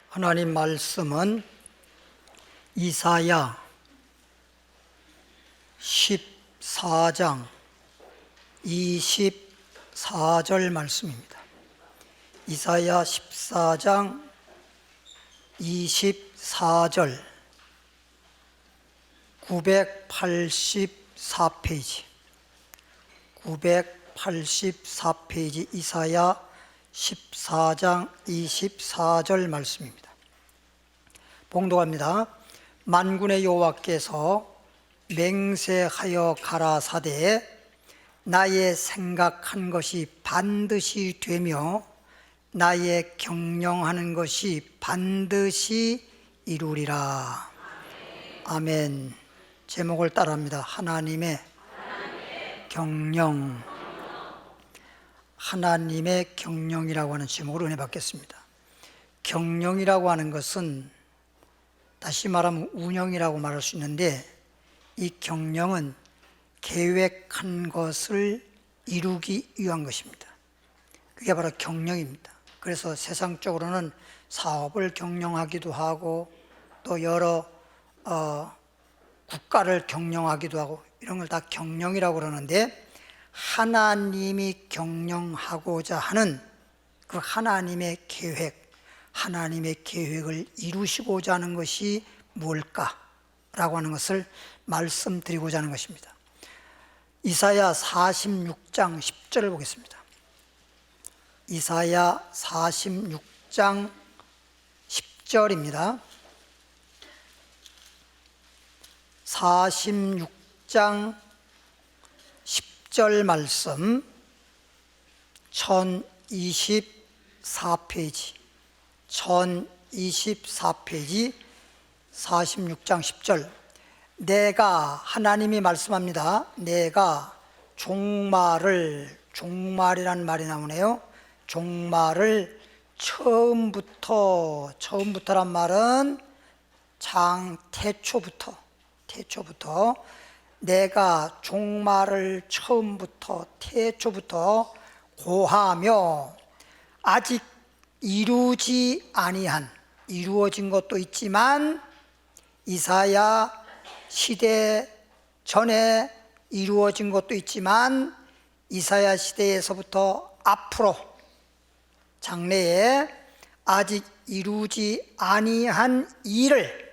하나님 말씀은 이사야 14장 24절 말씀입니다. 이사야 14장 24절 984페이지 984페이지 이사야 14장 24절 말씀입니다. 봉독합니다. 만군의 여호와께서 맹세하여 가라사대 나의 생각한 것이 반드시 되며 나의 경영하는 것이 반드시 이루리라. 아멘. 제목을 따라합니다. 하나님의 경영. 하나님의 경영이라고 하는 제목으로 은혜 받겠습니다. 경영이라고 하는 것은 다시 말하면 운영이라고 말할 수 있는데, 이 경영은 계획한 것을 이루기 위한 것입니다. 그게 바로 경영입니다. 그래서 세상적으로는 사업을 경영하기도 하고 또 여러 국가를 경영하기도 하고 이런 걸 다 경영이라고 그러는데, 하나님이 경영하고자 하는 그 하나님의 계획, 하나님의 계획을 이루시고자 하는 것이 뭘까라고 하는 것을 말씀드리고자 하는 것입니다. 이사야 46장 10절을 보겠습니다. 이사야 46장 10절입니다. 46장 10절 말씀 1024페이지 1024페이지 46장 10절. 내가, 하나님이 말씀합니다. 내가 종말이라는 말이 나오네요. 종말을 처음부터란 말은 태초부터 내가 종말을 처음부터 태초부터 고하며 아직 이루어진 것도 있지만 이사야 시대 전에 이루어진 것도 있지만 이사야 시대에서부터 앞으로 장래에 아직 이루지 아니한 일을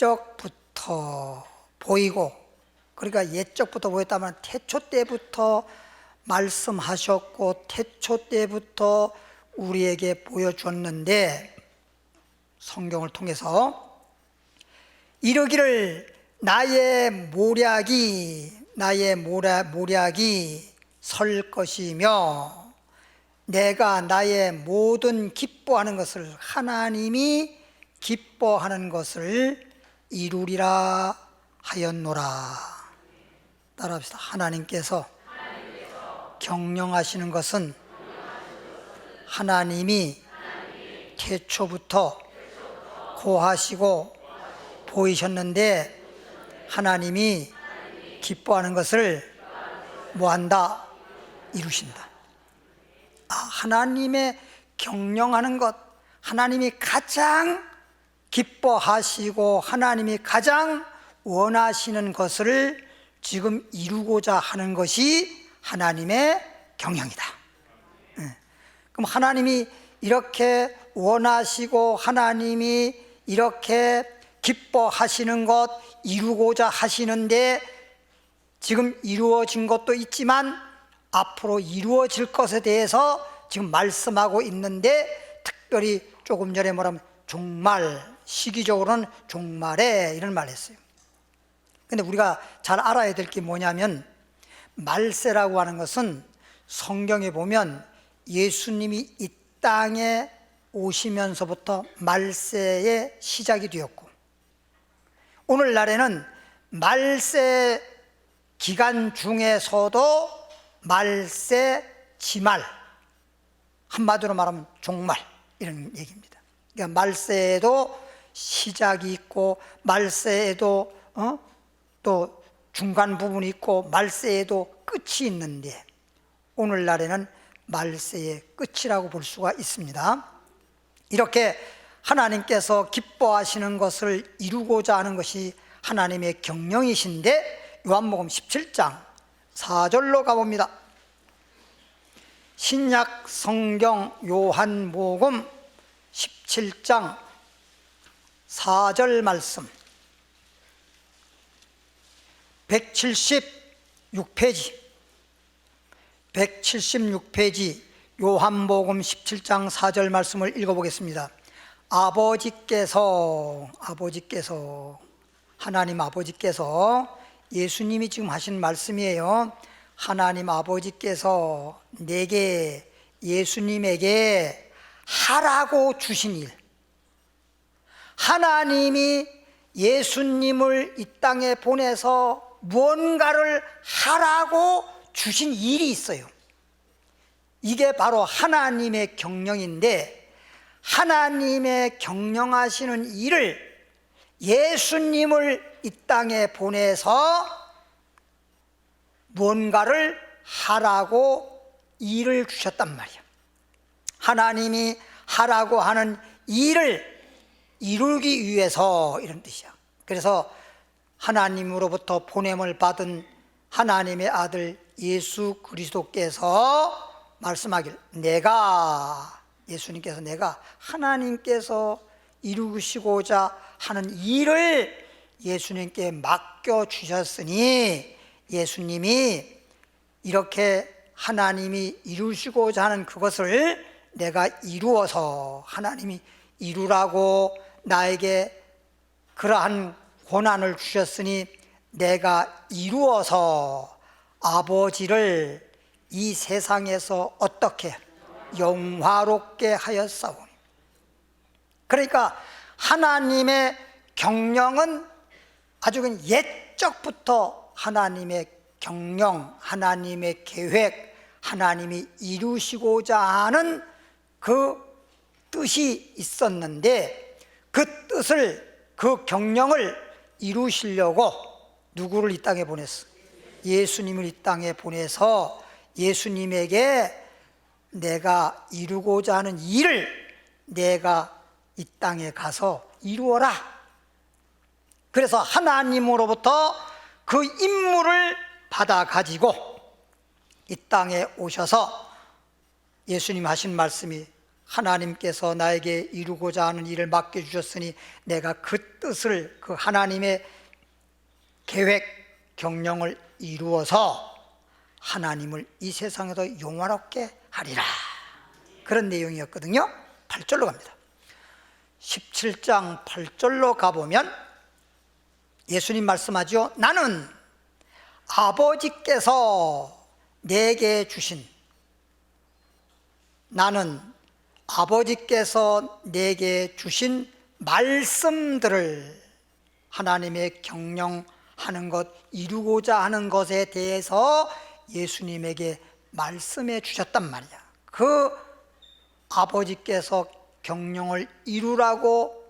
옛적부터 보이고, 그러니까 옛적부터 보였다면 태초 때부터 말씀하셨고 태초 때부터 우리에게 보여주었는데, 성경을 통해서 이르기를 나의 모략이 설 것이며 내가 나의 모든 기뻐하는 것을, 하나님이 기뻐하는 것을 이루리라 하였노라. 따라합시다. 하나님께서 경영하시는 것은 하나님이 태초부터 고하시고 보이셨는데, 하나님이 기뻐하는 것을 뭐한다? 이루신다. 하나님의 경영하는 것, 하나님이 가장 기뻐하시고 하나님이 가장 원하시는 것을 지금 이루고자 하는 것이 하나님의 경영이다. 그럼 하나님이 이렇게 원하시고 하나님이 이렇게 기뻐하시는 것, 이루고자 하시는데 지금 이루어진 것도 있지만 앞으로 이루어질 것에 대해서 지금 말씀하고 있는데, 특별히 조금 전에 뭐라면 종말, 시기적으로는 종말에 이런 말을 했어요. 근데 우리가 잘 알아야 될 게 뭐냐면, 말세라고 하는 것은 성경에 보면 예수님이 이 땅에 오시면서부터 말세의 시작이 되었고, 오늘날에는 말세 기간 중에서도 말세 지말, 한마디로 말하면 종말, 이런 얘기입니다. 그러니까 말세에도 시작이 있고 말세에도 또 중간 부분이 있고 말세에도 끝이 있는데, 오늘날에는 말세의 끝이라고 볼 수가 있습니다. 이렇게 하나님께서 기뻐하시는 것을 이루고자 하는 것이 하나님의 경영이신데, 요한복음 17장 4절로 가봅니다. 신약 성경 요한복음 17장 4절 말씀, 176페이지 요한복음 17장 4절 말씀을 읽어보겠습니다. 아버지께서 하나님 아버지께서, 예수님이 지금 하신 말씀이에요. 하나님 아버지께서 내게, 예수님에게 하라고 주신 일, 하나님이 예수님을 이 땅에 보내서 무언가를 하라고 주신 일이 있어요. 이게 바로 하나님의 경영인데, 하나님의 경영하시는 일을 예수님을 이 땅에 보내서 무언가를 하라고 일을 주셨단 말이야. 하나님이 하라고 하는 일을 이루기 위해서, 이런 뜻이야. 그래서 하나님으로부터 보냄을 받은 하나님의 아들 예수 그리스도께서 말씀하길, 예수님께서 내가 하나님께서 이루시고자 하는 일을 예수님께 맡겨주셨으니, 예수님이 이렇게 하나님이 이루시고자 하는 그것을 내가 이루어서, 하나님이 이루라고 나에게 그러한 권한을 주셨으니 내가 이루어서 아버지를 이 세상에서 어떻게 영화롭게 하였사오니. 그러니까 하나님의 경영은 아주 그냥 옛적부터 하나님의 경영, 하나님의 계획, 하나님이 이루시고자 하는 그 뜻이 있었는데, 그 뜻을, 그 경영을 이루시려고 누구를 이 땅에 보냈어? 예수님을 이 땅에 보내서 예수님에게 내가 이루고자 하는 일을 내가 이 땅에 가서 이루어라. 그래서 하나님으로부터 그 임무를 받아 가지고 이 땅에 오셔서 예수님 하신 말씀이, 하나님께서 나에게 이루고자 하는 일을 맡겨주셨으니 내가 그 뜻을, 그 하나님의 계획, 경영을 이루어서 하나님을 이 세상에서 영화롭게 하리라. 그런 내용이었거든요. 8절로 갑니다. 17장 8절로 가보면 예수님 말씀하죠. 나는 아버지께서 내게 주신, 나는 아버지께서 내게 주신 말씀들을, 하나님의 경영하는 것, 이루고자 하는 것에 대해서 예수님에게 말씀해 주셨단 말이야. 그 아버지께서 경영을 이루라고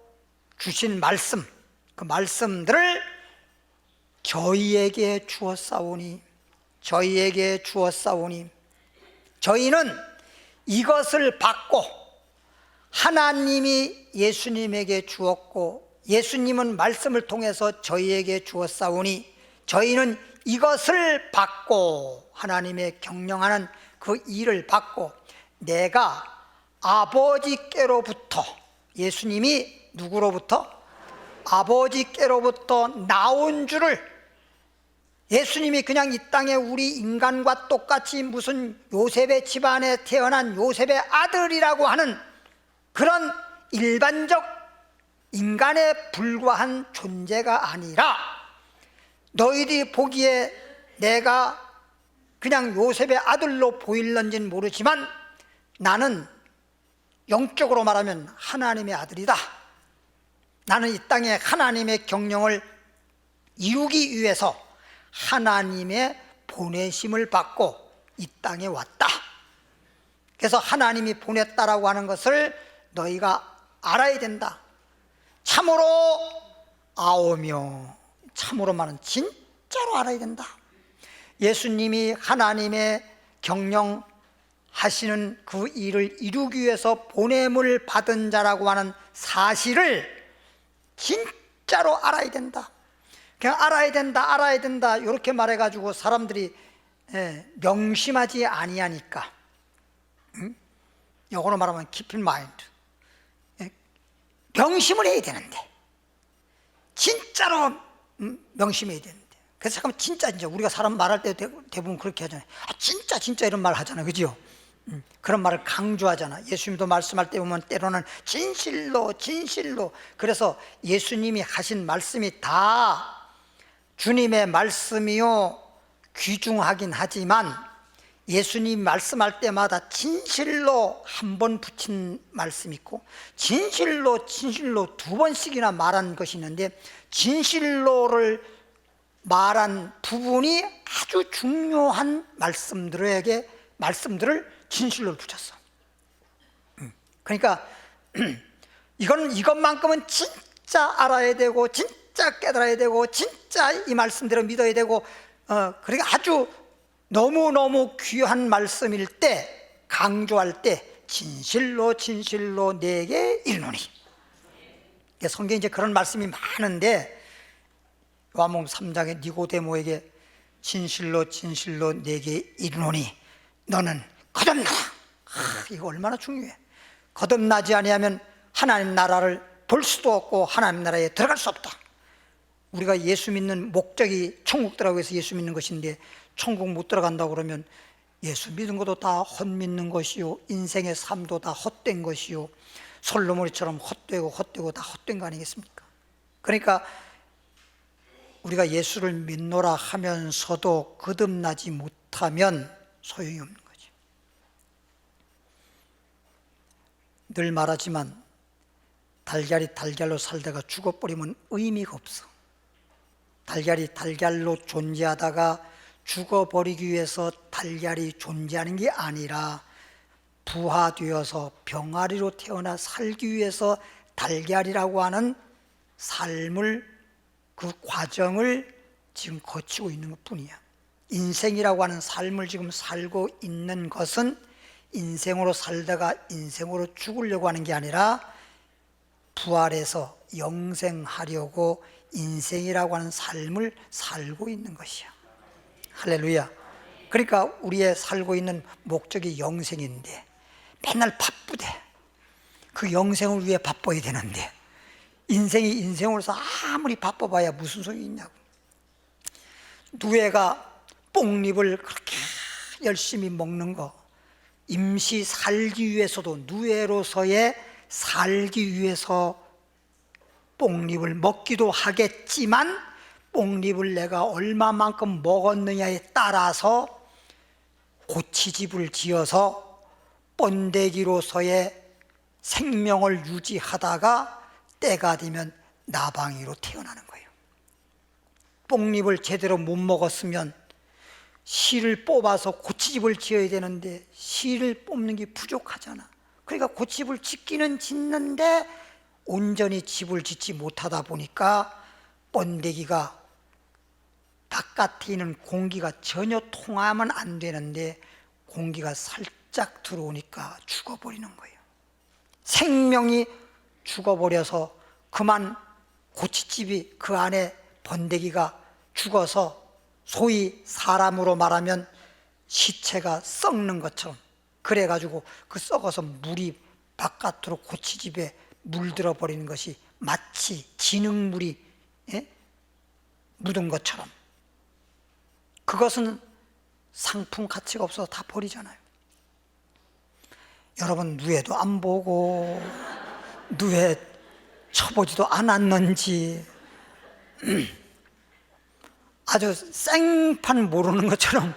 주신 말씀, 그 말씀들을 저희에게 주었사오니, 저희는 이것을 받고, 하나님이 예수님에게 주었고 예수님은 말씀을 통해서 저희에게 주었사오니, 저희는 이것을 받고, 하나님의 경영하는 그 일을 받고, 내가 아버지께로부터, 예수님이 누구로부터? 아버지께로부터 나온 줄을, 예수님이 그냥 이 땅에 우리 인간과 똑같이 무슨 요셉의 집안에 태어난 요셉의 아들이라고 하는 그런 일반적 인간에 불과한 존재가 아니라, 너희들이 보기에 내가 그냥 요셉의 아들로 보일런지는 모르지만 나는 영적으로 말하면 하나님의 아들이다. 나는 이 땅에 하나님의 경영을 이루기 위해서 하나님의 보내심을 받고 이 땅에 왔다. 그래서 하나님이 보냈다라고 하는 것을 너희가 알아야 된다. 참으로 아오며, 참으로 말은 진짜로 알아야 된다. 예수님이 하나님의 경영하시는 그 일을 이루기 위해서 보냄을 받은 자라고 하는 사실을 진짜로 알아야 된다. 그냥 알아야 된다 이렇게 말해가지고 사람들이 명심하지 아니하니까, 영어로 말하면 keep in mind, 명심을 해야 되는데, 진짜로 명심해야 되는데. 그래서 잠깐만, 진짜 우리가 사람 말할 때 대부분 그렇게 하잖아요. 진짜 이런 말 하잖아요, 그죠? 그런 말을 강조하잖아. 예수님도 말씀할 때 보면 때로는 진실로. 그래서 예수님이 하신 말씀이 다 주님의 말씀이요 귀중하긴 하지만, 예수님 말씀할 때마다 진실로 한 번 붙인 말씀이 있고, 진실로 두 번씩이나 말한 것이 있는데, 진실로를 말한 부분이 아주 중요한 말씀들을 진실로를 붙였어. 그러니까 이것만큼은 진짜 알아야 되고, 진짜 깨달아야 되고, 진짜 이 말씀대로 믿어야 되고, 그러니까 아주 너무너무 귀한 말씀일 때, 강조할 때 진실로 내게 이르노니. 성경에 이제 그런 말씀이 많은데, 요한복음 3장에 니고데모에게 진실로 내게 이르노니 너는 거듭나라. 이거 얼마나 중요해. 거듭나지 아니하면 하나님 나라를 볼 수도 없고 하나님 나라에 들어갈 수 없다. 우리가 예수 믿는 목적이 천국 들어가기 위해서 예수 믿는 것인데, 천국 못 들어간다고 그러면 예수 믿은 것도 다 헛믿는 것이요, 인생의 삶도 다 헛된 것이요, 솔로몬이처럼 헛되고 다 헛된 거 아니겠습니까? 그러니까 우리가 예수를 믿노라 하면서도 거듭나지 못하면 소용이 없는 거죠. 늘 말하지만 달걀로 살다가 죽어버리면 의미가 없어. 달걀로 존재하다가 죽어버리기 위해서 달걀이 존재하는 게 아니라, 부화되어서 병아리로 태어나 살기 위해서 달걀이라고 하는 삶을, 그 과정을 지금 거치고 있는 것 뿐이야. 인생이라고 하는 삶을 지금 살고 있는 것은 인생으로 살다가 인생으로 죽으려고 하는 게 아니라, 부활해서 영생하려고 인생이라고 하는 삶을 살고 있는 것이야. 할렐루야. 그러니까 우리의 살고 있는 목적이 영생인데 맨날 바쁘대. 그 영생을 위해 바빠야 되는데, 인생이 인생으로서 아무리 바빠봐야 무슨 소용이 있냐고. 누에가 뽕잎을 그렇게 열심히 먹는 거, 임시 살기 위해서도, 누에로서의 살기 위해서 뽕잎을 먹기도 하겠지만, 뽕잎을 내가 얼마만큼 먹었느냐에 따라서 고치집을 지어서 번데기로서의 생명을 유지하다가 때가 되면 나방이로 태어나는 거예요. 뽕잎을 제대로 못 먹었으면 씨를 뽑아서 고치집을 지어야 되는데, 씨를 뽑는 게 부족하잖아. 그러니까 고치집을 짓기는 짓는데 온전히 집을 짓지 못하다 보니까 번데기가 바깥에 있는 공기가 전혀 통하면 안 되는데 공기가 살짝 들어오니까 죽어버리는 거예요. 생명이 죽어버려서 그만 고깃집이, 그 안에 번데기가 죽어서 소위 사람으로 말하면 시체가 썩는 것처럼, 그래가지고 그 썩어서 물이 바깥으로 고깃집에 물들어 버리는 것이 마치 진흙물이 묻은 것처럼, 그것은 상품 가치가 없어서 다 버리잖아요. 여러분, 누에도 안 보고 누에 쳐보지도 않았는지 아주 생판 모르는 것처럼,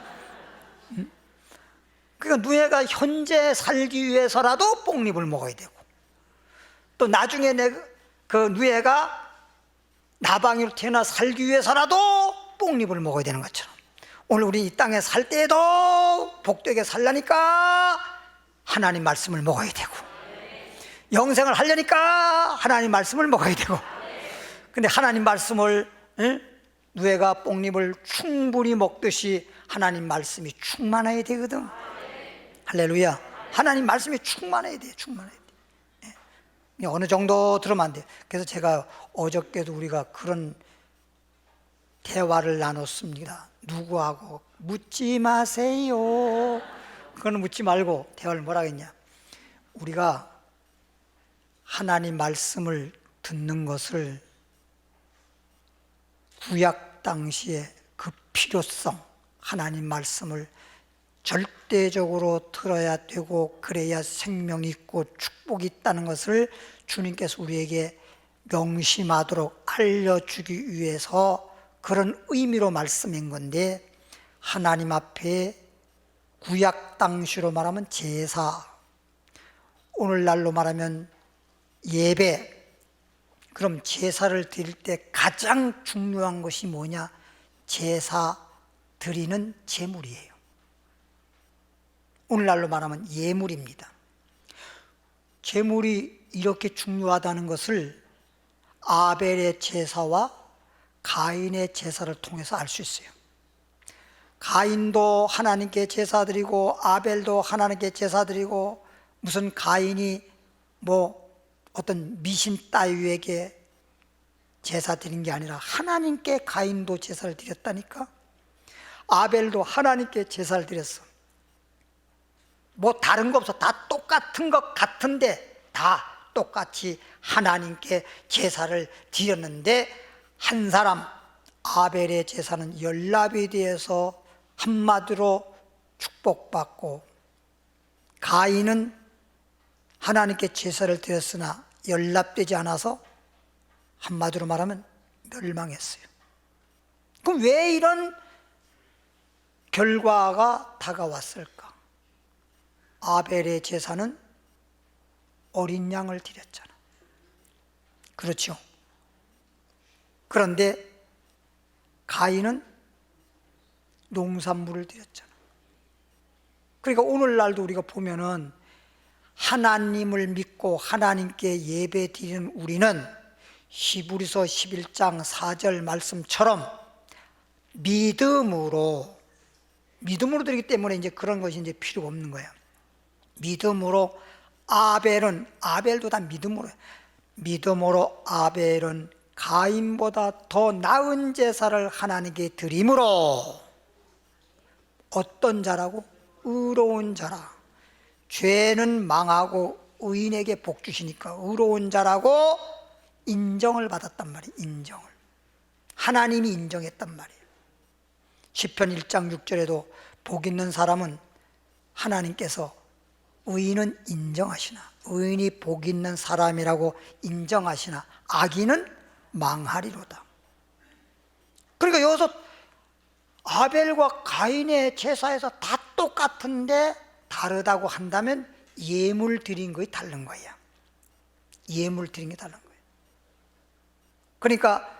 그러니까 누에가 현재 살기 위해서라도 뽕잎을 먹어야 되고, 또 나중에 그 누에가 나방이로 태어나 살기 위해서라도 뽕잎을 먹어야 되는 것처럼, 오늘 우리 이 땅에 살 때에도 복되게 살려니까 하나님 말씀을 먹어야 되고, 영생을 하려니까 하나님 말씀을 먹어야 되고. 근데 하나님 말씀을 누에가 뽕잎을 충분히 먹듯이 하나님 말씀이 충만해야 되거든. 할렐루야. 하나님 말씀이 충만해야 돼. 충만해야 돼. 예. 어느 정도 들으면 안 돼. 그래서 제가 어저께도 우리가 그런 대화를 나눴습니다. 누구하고 묻지 마세요. 그거는 묻지 말고 대화를 뭐라 했냐. 우리가 하나님 말씀을 듣는 것을 구약 당시에 그 필요성, 하나님 말씀을 절대적으로 들어야 되고 그래야 생명이 있고 축복이 있다는 것을 주님께서 우리에게 명심하도록 알려주기 위해서 그런 의미로 말씀인 건데, 하나님 앞에 구약 당시로 말하면 제사, 오늘날로 말하면 예배. 그럼 제사를 드릴 때 가장 중요한 것이 뭐냐? 제사 드리는 제물이에요. 오늘날로 말하면 예물입니다. 제물이 이렇게 중요하다는 것을 아벨의 제사와 가인의 제사를 통해서 알 수 있어요. 가인도 하나님께 제사 드리고 아벨도 하나님께 제사 드리고, 무슨 가인이 뭐 어떤 미신 따위에게 제사 드린 게 아니라 하나님께 가인도 제사를 드렸다니까. 아벨도 하나님께 제사를 드렸어. 뭐 다른 거 없어. 다 똑같은 것 같은데 다 똑같이 하나님께 제사를 드렸는데, 한 사람 아벨의 제사는 연합에 대해서 한마디로 축복받고, 가인은 하나님께 제사를 드렸으나 연합되지 않아서 한마디로 말하면 멸망했어요. 그럼 왜 이런 결과가 다가왔을까? 아벨의 제사는 어린 양을 드렸잖아. 그렇죠? 그런데 가인은 농산물을 드렸잖아. 그러니까 오늘날도 우리가 보면은 하나님을 믿고 하나님께 예배 드리는 우리는 히브리서 11장 4절 말씀처럼 믿음으로 드리기 때문에 이제 그런 것이 이제 필요가 없는 거예요. 믿음으로 아벨도 다 믿음으로 아벨은 가인보다 더 나은 제사를 하나님께 드림으로, 어떤 자라고? 의로운 자라. 죄는 망하고 의인에게 복 주시니까 의로운 자라고 인정을 받았단 말이에요. 인정을 하나님이 인정했단 말이에요. 시편 1장 6절에도 복 있는 사람은 하나님께서 의인은 인정하시나, 의인이 복 있는 사람이라고 인정하시나 악인은 망하리로다. 그러니까 여기서 아벨과 가인의 제사에서 다 똑같은데 다르다고 한다면 예물 드린 것이 다른 거야. 예물 드린 게 다른 거예요. 그러니까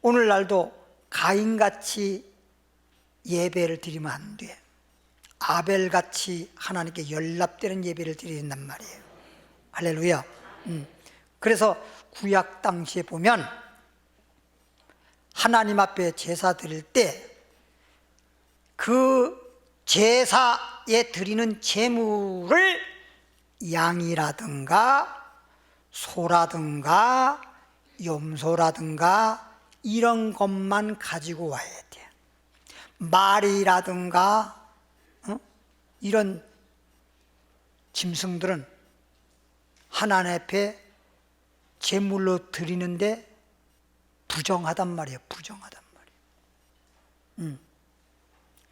오늘날도 가인같이 예배를 드리면 안 돼. 아벨같이 하나님께 연합되는 예배를 드려야 된단 말이에요. 할렐루야. 그래서 구약 당시에 보면 하나님 앞에 제사 드릴 때 그 제사에 드리는 제물을 양이라든가 소라든가 염소라든가 이런 것만 가지고 와야 돼. 말이라든가 이런 짐승들은 하나님 앞에 제물로 드리는데 부정하단 말이에요. 부정하단 말이에요.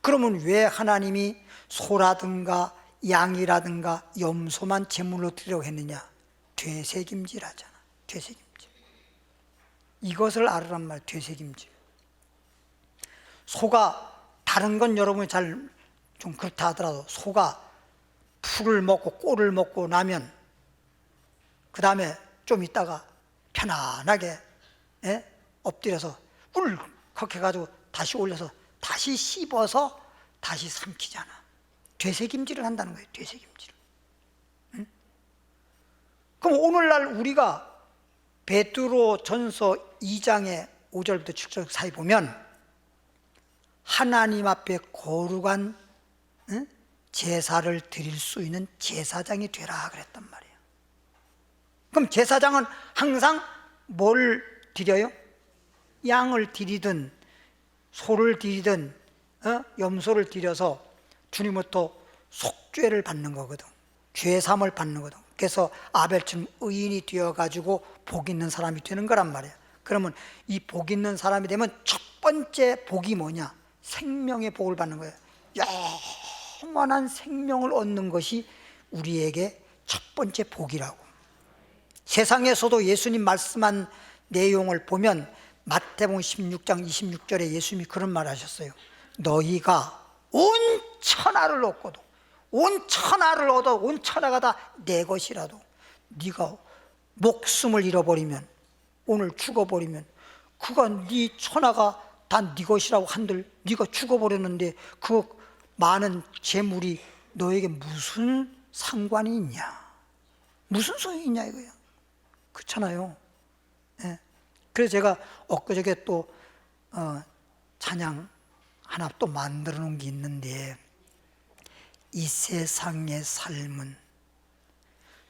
그러면 왜 하나님이 소라든가 양이라든가 염소만 제물로 드리려고 했느냐? 되새김질하잖아. 되새김질. 이것을 알으란 말. 되새김질. 소가, 다른 건 여러분이 잘 좀 그렇다 하더라도 소가 풀을 먹고 꼴을 먹고 나면 그 다음에 좀 있다가 편안하게 엎드려서 울컥 해가지고 다시 올려서 다시 씹어서 다시 삼키잖아. 되새김질을 한다는 거예요. 되새김질. 그럼 오늘날 우리가 베드로 전서 2장에 5절부터 7절 사이 보면 하나님 앞에 거룩한 제사를 드릴 수 있는 제사장이 되라 그랬단 말이에요. 그럼 제사장은 항상 뭘 드려요? 양을 드리든 소를 드리든 염소를 드려서 주님부터 속죄를 받는 거거든. 죄사함을 받는 거거든. 그래서 아벨처럼 의인이 되어가지고 복 있는 사람이 되는 거란 말이에요. 그러면 이 복 있는 사람이 되면 첫 번째 복이 뭐냐? 생명의 복을 받는 거예요. 영원한 생명을 얻는 것이 우리에게 첫 번째 복이라고. 세상에서도 예수님 말씀한 내용을 보면 마태복음 16장 26절에 예수님이 그런 말 하셨어요. 너희가 온 천하를 얻고도 온 천하를 얻어 온 천하가 다 내 것이라도 네가 목숨을 잃어버리면, 오늘 죽어버리면 그가 네 천하가 다 네 것이라고 한들 네가 죽어버렸는데 그 많은 재물이 너에게 무슨 상관이 있냐, 무슨 소용이 있냐 이거야. 그렇잖아요. 네. 그래서 제가 엊그저께 또 찬양 하나 또 만들어 놓은 게 있는데, 이 세상의 삶은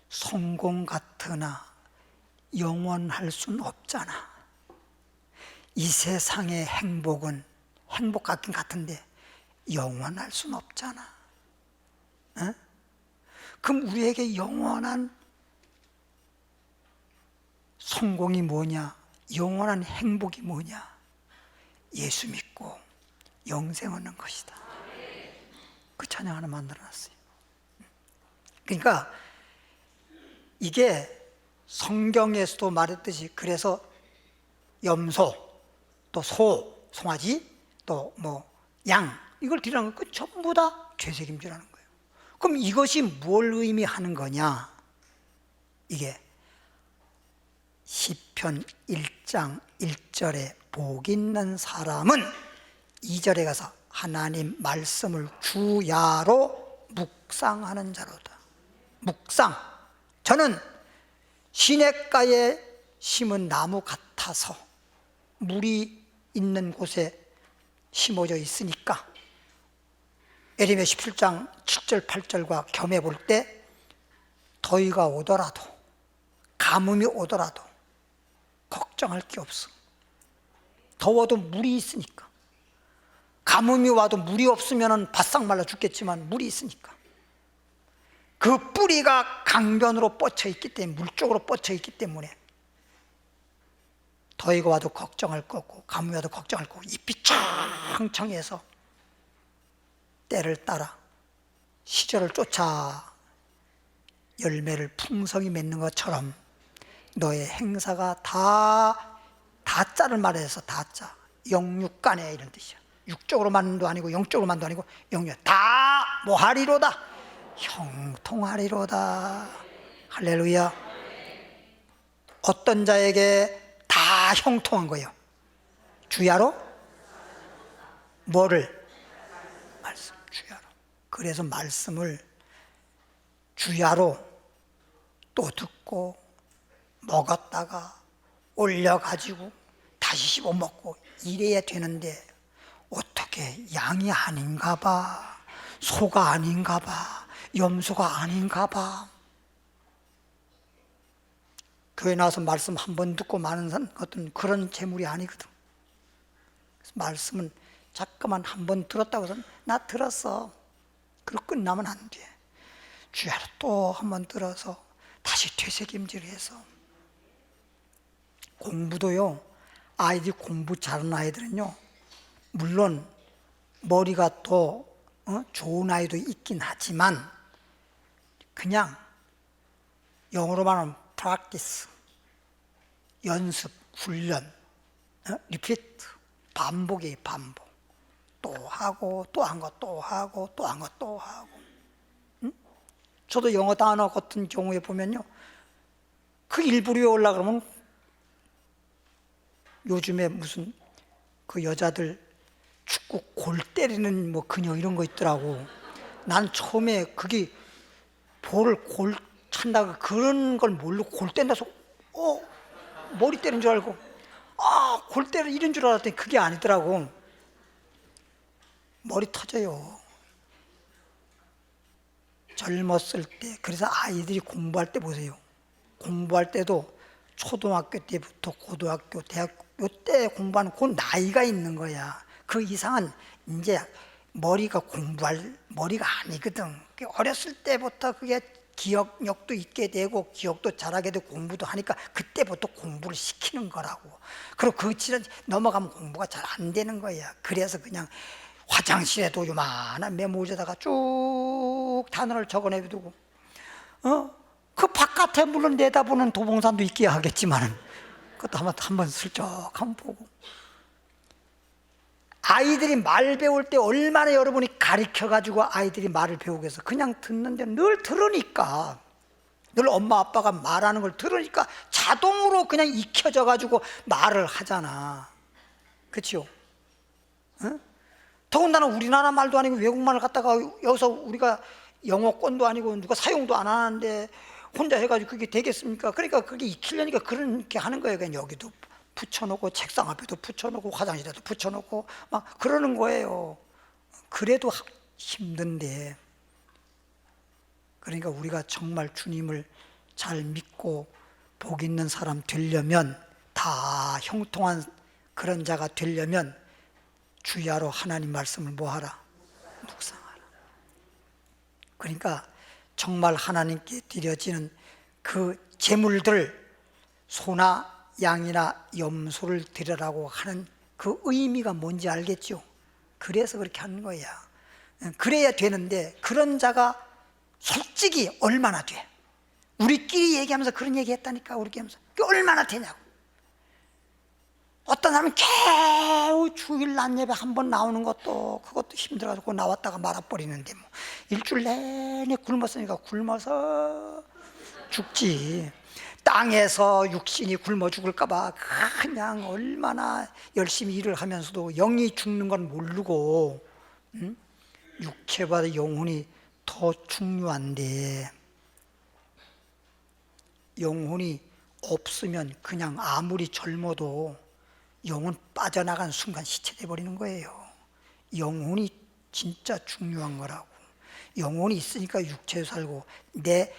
성공 같으나 영원할 순 없잖아. 이 세상의 행복은 행복 같긴 같은데 영원할 순 없잖아. 에? 그럼 우리에게 영원한 성공이 뭐냐? 영원한 행복이 뭐냐? 예수 믿고 영생 얻는 것이다. 그 찬양 하나 만들어놨어요. 그러니까 이게 성경에서도 말했듯이, 그래서 염소, 또 소, 송아지, 또 뭐 양, 이걸 드리는 거 전부 다 죄책임지라는 거예요. 그럼 이것이 뭘 의미하는 거냐? 이게 시편 1장 1절에 복 있는 사람은 2절에 가서 하나님 말씀을 주야로 묵상하는 자로다. 묵상. 저는 시냇가에 심은 나무 같아서 물이 있는 곳에 심어져 있으니까 예레미야 17장 7절 8절과 겸해 볼 때 더위가 오더라도 가뭄이 오더라도 걱정할 게 없어. 더워도 물이 있으니까. 가뭄이 와도 물이 없으면 바싹 말라 죽겠지만 물이 있으니까. 그 뿌리가 강변으로 뻗쳐 있기 때문에, 물 쪽으로 뻗쳐 있기 때문에 더위가 와도 걱정할 거고 가뭄이 와도 걱정할 거고, 잎이 청청해서 때를 따라 시절을 쫓아 열매를 풍성히 맺는 것처럼 너의 행사가 다자를 말해서 다자, 영육간에 이런 뜻이야. 육적으로만도 아니고 영적으로만도 아니고 영육, 다 뭐하리로다? 형통하리로다. 할렐루야. 어떤 자에게 다 형통한 거예요? 주야로? 뭐를? 말씀, 주야로. 그래서 말씀을 주야로 또 듣고 먹었다가 올려가지고 다시 씹어 먹고 이래야 되는데, 어떻게 양이 아닌가 봐, 소가 아닌가 봐, 염소가 아닌가 봐. 교회 나와서 말씀 한 번 듣고 마는 어떤 그런 재물이 아니거든. 그래서 말씀은 잠깐만 한 번 들었다고 해서 나 들었어, 그리고 끝나면 안 돼. 주야로 또 한 번 들어서 다시 되새김질을 해서. 공부도요, 아이들이 공부 잘하는 아이들은요, 물론 머리가 또 좋은 아이도 있긴 하지만 그냥 영어로 말하면 practice, 연습, 훈련, repeat, 반복이에요. 반복. 또 하고 또 한 거 또 하고 또 한 거 또 하고. 저도 영어 단어 같은 경우에 보면요, 그 일부러 외우려고 그러면 요즘에 무슨 그 여자들 축구 골 때리는 뭐 그녀 이런 거 있더라고. 난 처음에 그게 볼을 골 찬다고 그런 걸 모르고 골 뗀다서 머리 때린 줄 알고, 골대를 잃은 줄 알았더니 그게 아니더라고. 머리 터져요. 젊었을 때. 그래서 아이들이 공부할 때 보세요. 공부할 때도 초등학교 때부터 고등학교, 대학교 때 공부하는 그 나이가 있는 거야. 그 이상은 이제 머리가 공부할 머리가 아니거든. 어렸을 때부터 그게 기억력도 있게 되고 기억도 잘하게 되고 공부도 하니까 그때부터 공부를 시키는 거라고. 그리고 그 지난 넘어가면 공부가 잘 안 되는 거야. 그래서 그냥 화장실에도 요만한 메모지에다가 쭉 단어를 적어내두고 그 바깥에 물론 내다보는 도봉산도 있기야 하겠지만은 그것도 한번 슬쩍 한번 보고. 아이들이 말 배울 때 얼마나 여러분이 가르쳐가지고 아이들이 말을 배우게 해서 그냥 듣는데 늘 들으니까, 늘 엄마 아빠가 말하는 걸 들으니까 자동으로 그냥 익혀져가지고 말을 하잖아. 그렇죠? 응? 더군다나 우리나라 말도 아니고 외국말을 갖다가 여기서 우리가 영어권도 아니고 누가 사용도 안 하는데 혼자 해가지고 그게 되겠습니까? 그러니까 그게 익히려니까 그렇게 하는 거예요. 그냥 여기도 붙여놓고 책상 앞에도 붙여놓고 화장실에도 붙여놓고 막 그러는 거예요. 그래도 힘든데. 그러니까 우리가 정말 주님을 잘 믿고 복 있는 사람 되려면, 다 형통한 그런 자가 되려면 주야로 하나님 말씀을 뭐하라? 묵상하라. 그러니까 정말 하나님께 드려지는 그 제물들, 소나 양이나 염소를 드리라고 하는 그 의미가 뭔지 알겠죠? 그래서 그렇게 하는 거야. 그래야 되는데 그런 자가 솔직히 얼마나 돼? 우리끼리 얘기하면서 그런 얘기 했다니까. 우리끼리 하면서 그게 얼마나 되냐고. 어떤 사람은 겨우 주일 낮 예배 한 번 나오는 것도 그것도 힘들어가지고 나왔다가 말아버리는데 뭐 일주일 내내 굶었으니까 굶어서 죽지. 땅에서 육신이 굶어 죽을까봐 그냥 얼마나 열심히 일을 하면서도 영이 죽는 건 모르고, 육체보다 영혼이 더 중요한데, 영혼이 없으면 그냥 아무리 젊어도 영혼 빠져나간 순간 시체돼 버리는 거예요. 영혼이 진짜 중요한 거라고. 영혼이 있으니까 육체에 살고, 내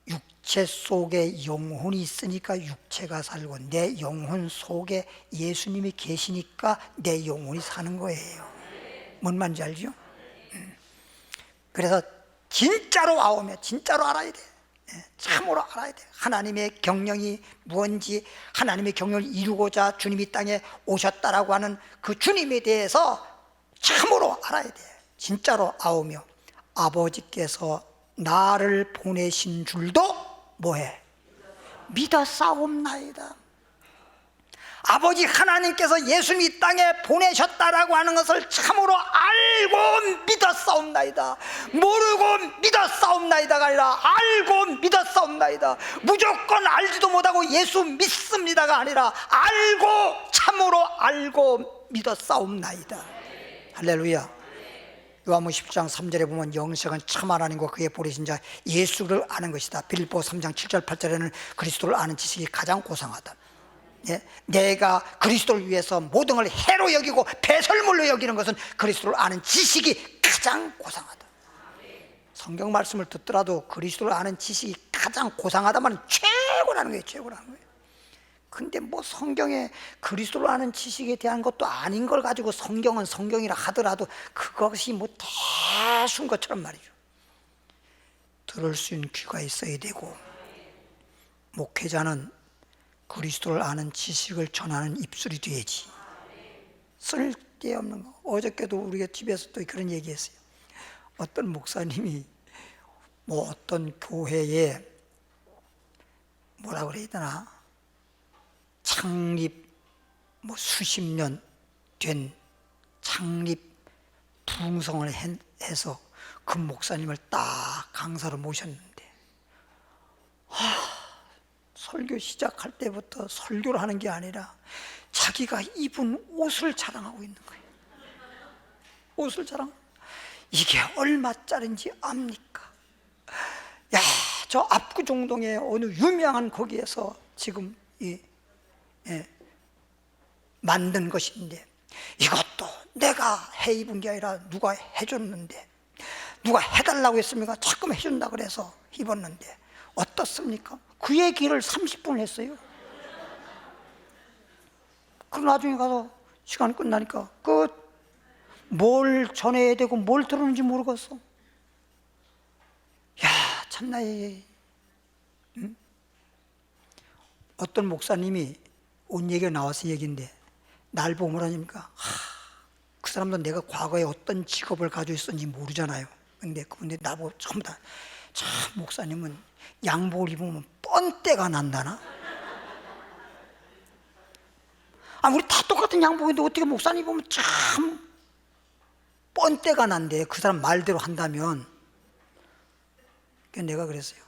육체 속에 영혼이 있으니까 육체가 살고, 내 영혼 속에 예수님이 계시니까 내 영혼이 사는 거예요. 뭔 말인지 알죠? 그래서 진짜로 아오며 진짜로 알아야 돼. 참으로 알아야 돼. 하나님의 경영이 무엇인지, 하나님의 경영을 이루고자 주님이 땅에 오셨다라고 하는 그 주님에 대해서 참으로 알아야 돼. 진짜로 아오며 아버지께서 나를 보내신 줄도 뭐해? 믿어 싸움나이다. 아버지 하나님께서 예수님 이 땅에 보내셨다라고 하는 것을 참으로 알고 믿어 싸움나이다. 모르고 믿어 싸움나이다가 아니라 알고 믿어 싸움나이다. 무조건 알지도 못하고 예수 믿습니다가 아니라 알고, 참으로 알고 믿어 싸움나이다. 할렐루야. 요한복음 10장 3절에 보면 영생은 참 하나님과 그의 보내신 자 예수를 아는 것이다. 빌립보 3장 7절 8절에는 그리스도를 아는 지식이 가장 고상하다. 예? 내가 그리스도를 위해서 모든 걸 해로 여기고 배설물로 여기는 것은 그리스도를 아는 지식이 가장 고상하다. 성경 말씀을 듣더라도 그리스도를 아는 지식이 가장 고상하다면 최고라는 거예요. 최고라는 거예요. 근데 뭐 성경에 그리스도를 아는 지식에 대한 것도 아닌 걸 가지고 성경은 성경이라 하더라도 그것이 뭐 대수인 것처럼 말이죠. 들을 수 있는 귀가 있어야 되고, 목회자는 그리스도를 아는 지식을 전하는 입술이 돼야지. 쓸데없는 거. 어저께도 우리가 집에서 또 그런 얘기했어요. 어떤 목사님이 뭐 어떤 교회에 뭐라 그래야 되나, 창립 뭐 수십 년 된 창립 부흥성을 해서 그 목사님을 딱 강사로 모셨는데, 설교 시작할 때부터 설교를 하는 게 아니라 자기가 입은 옷을 자랑하고 있는 거예요. 옷을 자랑. 이게 얼마짜린지 압니까? 야, 저 압구정동에 어느 유명한 거기에서 지금 만든 것인데 이것도 내가 해 입은 게 아니라 누가 해줬는데, 누가 해달라고 했습니까? 자꾸 해준다 그래서 입었는데 어떻습니까? 그의 길을 30분을 했어요. 그리고 나중에 가서 시간 끝나니까 뭘 전해야 되고 뭘 들었는지 모르겠어. 야, 참나. 응? 어떤 목사님이 온 얘기가 나와서 얘기인데 날 보고 뭐라니까, 그 사람도 내가 과거에 어떤 직업을 가지고 있었는지 모르잖아요. 근데 그분들 나보고 전부 다, 참 목사님은 양복을 입으면 뻔때가 난다나? 우리 다 똑같은 양복인데 어떻게 목사님 입으면 참 뻔때가 난대. 그 사람 말대로 한다면. 그래서 내가 그랬어요.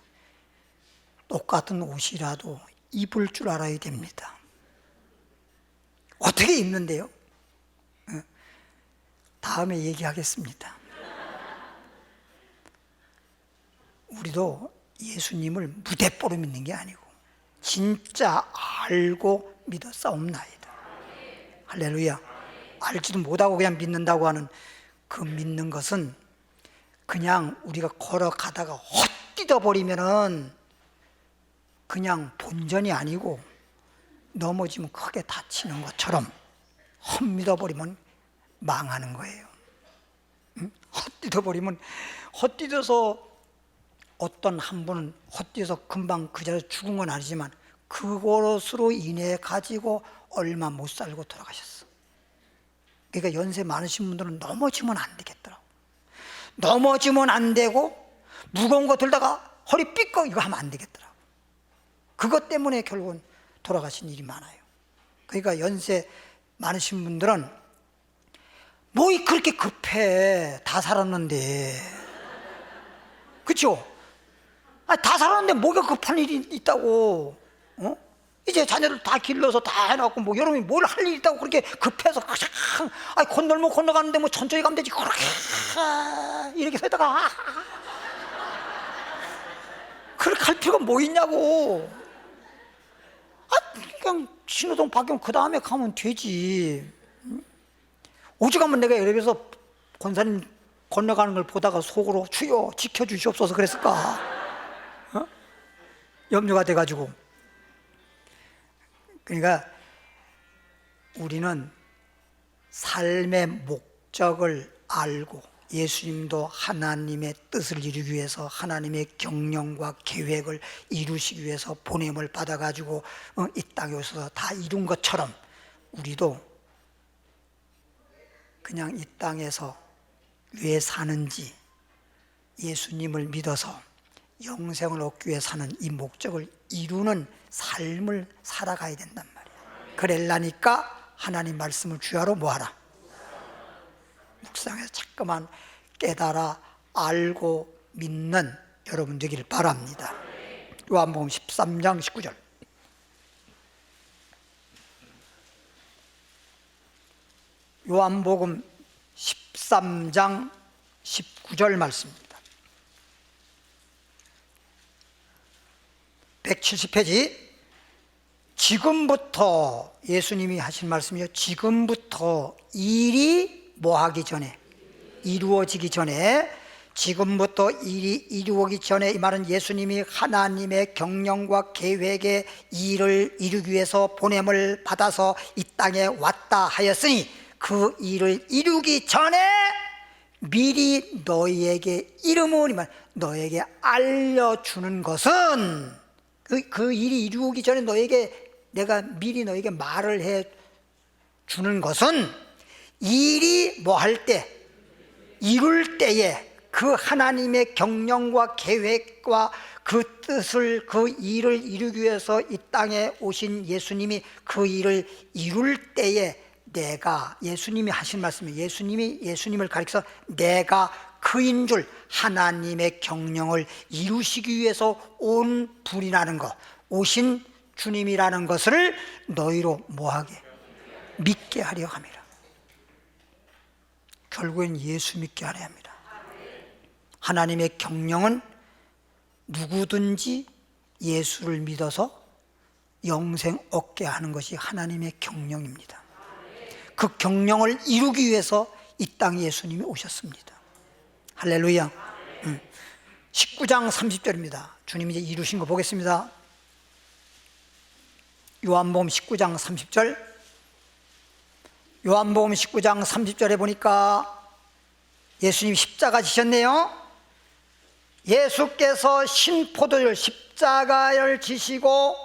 똑같은 옷이라도 입을 줄 알아야 됩니다. 어떻게 입는데요? 다음에 얘기하겠습니다. 우리도 예수님을 무대뽀로 믿는 게 아니고 진짜 알고 믿어 싸움나이다. 할렐루야. 알지도 못하고 그냥 믿는다고 하는 그 믿는 것은 그냥 우리가 걸어가다가 헛디뎌 버리면은 그냥 본전이 아니고 넘어지면 크게 다치는 것처럼 헛믿어 버리면 망하는 거예요. 응? 헛디뎌 버리면, 헛디뎌서 어떤 한 분은 헛디뎌서 금방 그 자리에서 죽은 건 아니지만 그것으로 인해 가지고 얼마 못 살고 돌아가셨어. 그러니까 연세 많으신 분들은 넘어지면 안 되겠더라고. 넘어지면 안 되고 무거운 거 들다가 허리 삐걱 이거 하면 안 되겠더라고. 그것 때문에 결국은 돌아가신 일이 많아요. 그러니까 연세 많으신 분들은 뭐이 그렇게 급해. 다 살았는데. 그렇죠? 다 살았는데 뭐가 급한 일이 있다고. 이제 자녀들 다 길러서 다 해놓고 뭐 여러분이 뭘 할 일이 있다고 그렇게 급해서 건널면 건너가는데 뭐 천천히 가면 되지 그렇게 이렇게 하다가 그렇게 할 필요가 뭐 있냐고. 그냥 신호등 바뀌면 그 다음에 가면 되지. 오죽하면 내가 예를 들어서 권사님 건너가는 걸 보다가 속으로 주여 지켜주시옵소서 그랬을까? 염려가 돼가지고. 그러니까 우리는 삶의 목적을 알고 예수님도 하나님의 뜻을 이루기 위해서 하나님의 경영과 계획을 이루시기 위해서 보냄을 받아가지고 이 땅에 오셔서 다 이룬 것처럼 우리도 그냥 이 땅에서 왜 사는지 예수님을 믿어서 영생을 얻기 위해 사는 이 목적을 이루는 삶을 살아가야 된단 말이야. 그러려니까 하나님 말씀을 주야로 뭐하라? 묵상해서 자꾸만 깨달아 알고 믿는 여러분 되기를 바랍니다. 요한복음 13장 19절. 요한복음 13장 19절 말씀입니다. 170페이지. 지금부터 예수님이 하신 말씀이요. 지금부터 일이 뭐하기 전에, 이루어지기 전에, 지금부터 일이 이루어지기 전에, 이 말은 예수님이 하나님의 경영과 계획의 일을 이루기 위해서 보냄을 받아서 이 땅에 왔다 하였으니 그 일을 이루기 전에 미리 너희에게 이름을, 너에게 알려주는 것은, 그 일이 이루기 전에 너에게 내가 미리 너에게 말을 해 주는 것은 일이 뭐 할 때, 이룰 때에 그 하나님의 경영과 계획과 그 뜻을, 그 일을 이루기 위해서 이 땅에 오신 예수님이 그 일을 이룰 때에 내가, 예수님이 하신 말씀이, 예수님이 예수님을 가리켜서 내가 그인 줄, 하나님의 경영을 이루시기 위해서 온 분이라는 것, 오신 주님이라는 것을 너희로 뭐하게? 믿게 하려 함이라. 결국엔 예수 믿게 하려 합니다. 하나님의 경영은 누구든지 예수를 믿어서 영생 얻게 하는 것이 하나님의 경영입니다. 그 경영을 이루기 위해서 이 땅에 예수님이 오셨습니다. 할렐루야. 19장 30절입니다. 주님이 이제 이루신 거 보겠습니다. 요한복음 19장 30절. 요한복음 19장 30절에 보니까 예수님 십자가 지셨네요. 예수께서 신포도를 십자가를 지시고